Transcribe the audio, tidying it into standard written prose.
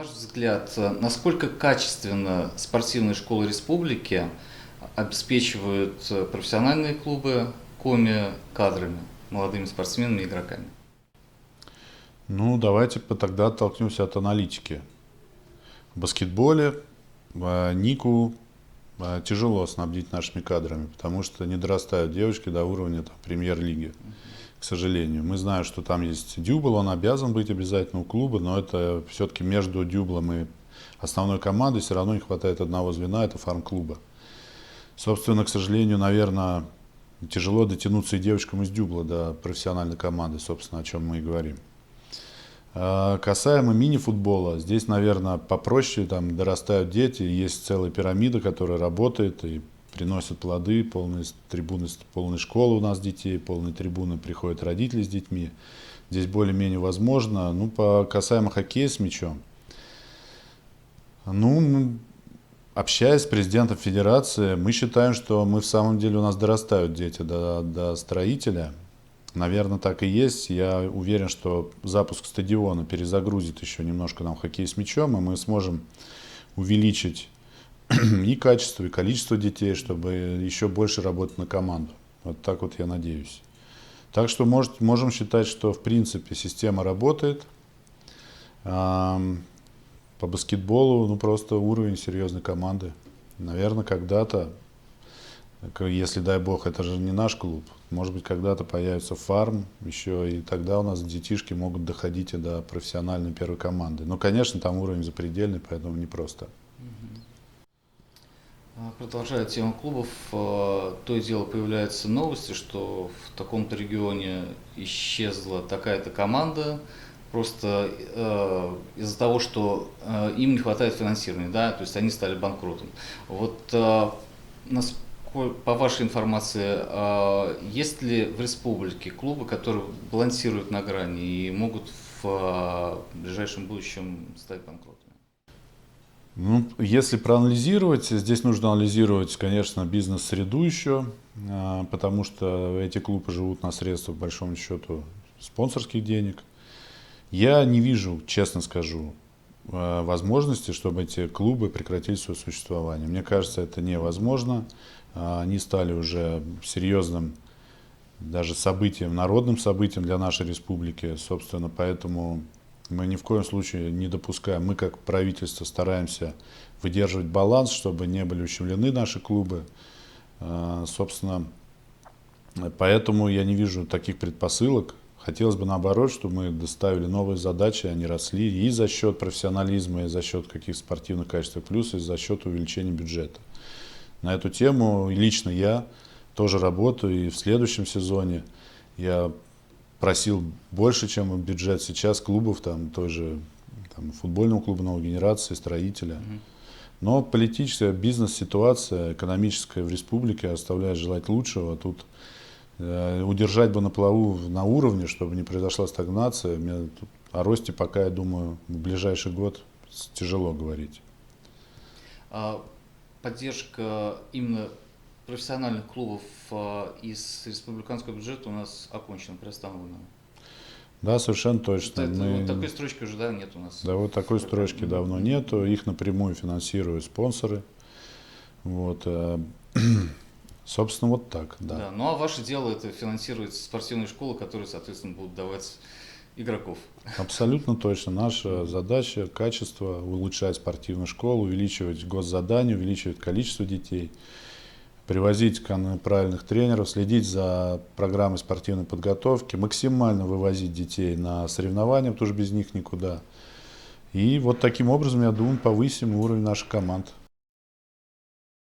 ваш взгляд, насколько качественно спортивные школы республики обеспечивают профессиональные клубы коми кадрами, молодыми спортсменами и игроками? Ну, давайте тогда оттолкнемся от аналитики. В баскетболе Нику тяжело снабдить нашими кадрами, потому что не дорастают девочки до уровня премьер-лиги, к сожалению. Мы знаем, что там есть дюбл, он обязан быть обязательно у клуба, но это все-таки между дюблом и основной командой все равно не хватает одного звена, это фарм-клуба. Собственно, к сожалению, наверное, тяжело дотянуться и девочкам из дюбла до профессиональной команды, собственно, о чем мы и говорим. Касаемо мини-футбола, здесь, наверное, попроще, там дорастают дети, есть целая пирамида, которая работает и приносит плоды, полные трибуны, полные школы у нас детей, полные трибуны приходят родители с детьми. Здесь более-менее возможно. Ну, касаемо хоккея с мячом, ну, общаясь с президентом федерации, мы считаем, что мы в самом деле у нас дорастают дети до строителя. Наверное, так и есть. Я уверен, что запуск стадиона перезагрузит еще немножко нам хоккей с мячом, и мы сможем увеличить и качество, и количество детей, чтобы еще больше работать на команду. Вот так вот я надеюсь. Так что можем считать, что в принципе система работает. По баскетболу, ну просто уровень серьезной команды. Наверное, когда-то, если дай бог, это же не наш клуб, может быть, когда-то появится фарм еще, и тогда у нас детишки могут доходить и до профессиональной первой команды. Но, конечно, там уровень запредельный, поэтому непросто. Продолжая тему клубов, то и дело появляются новости, что в таком-то регионе исчезла такая-то команда, просто из-за того, что им не хватает финансирования, да, то есть они стали банкротом. Вот по вашей информации, есть ли в республике клубы, которые балансируют на грани и могут в ближайшем будущем стать банкротами? Ну, если проанализировать, здесь нужно анализировать, конечно, бизнес-среду еще, потому что эти клубы живут на средствах, по большому счету, спонсорских денег. Я не вижу, честно скажу, возможности, чтобы эти клубы прекратили свое существование. Мне кажется, это невозможно. Они стали уже серьезным даже событием, народным событием для нашей республики. Собственно, поэтому мы ни в коем случае не допускаем. Мы, как правительство, стараемся выдерживать баланс, чтобы не были ущемлены наши клубы. Собственно, поэтому я не вижу таких предпосылок. Хотелось бы наоборот, чтобы мы доставили новые задачи, они росли и за счет профессионализма, и за счет каких-то спортивных качеств, плюс и за счет увеличения бюджета. На эту тему лично я тоже работаю, и в следующем сезоне я просил больше, чем бюджет сейчас клубов, той же футбольного клуба новой генерации, строителя. Но политическая бизнес-ситуация, экономическая в республике оставляет желать лучшего. Тут удержать бы на плаву на уровне, чтобы не произошла стагнация. О росте пока, я думаю, в ближайший год тяжело говорить. Поддержка именно профессиональных клубов из республиканского бюджета у нас окончена, приостановлена. Да, совершенно точно. Вот такой строчки уже нет у нас. Да, вот такой строчки давно нету. Их напрямую финансируют спонсоры. Вот. Собственно, вот так, да. Да. Ну а ваше дело это финансировать спортивные школы, которые, соответственно, будут давать игроков. Абсолютно точно. Наша задача, качество, улучшать спортивную школу, увеличивать госзадания, увеличивать количество детей, привозить правильных тренеров, следить за программой спортивной подготовки, максимально вывозить детей на соревнования, потому что без них никуда. И вот таким образом, я думаю, повысим уровень наших команд.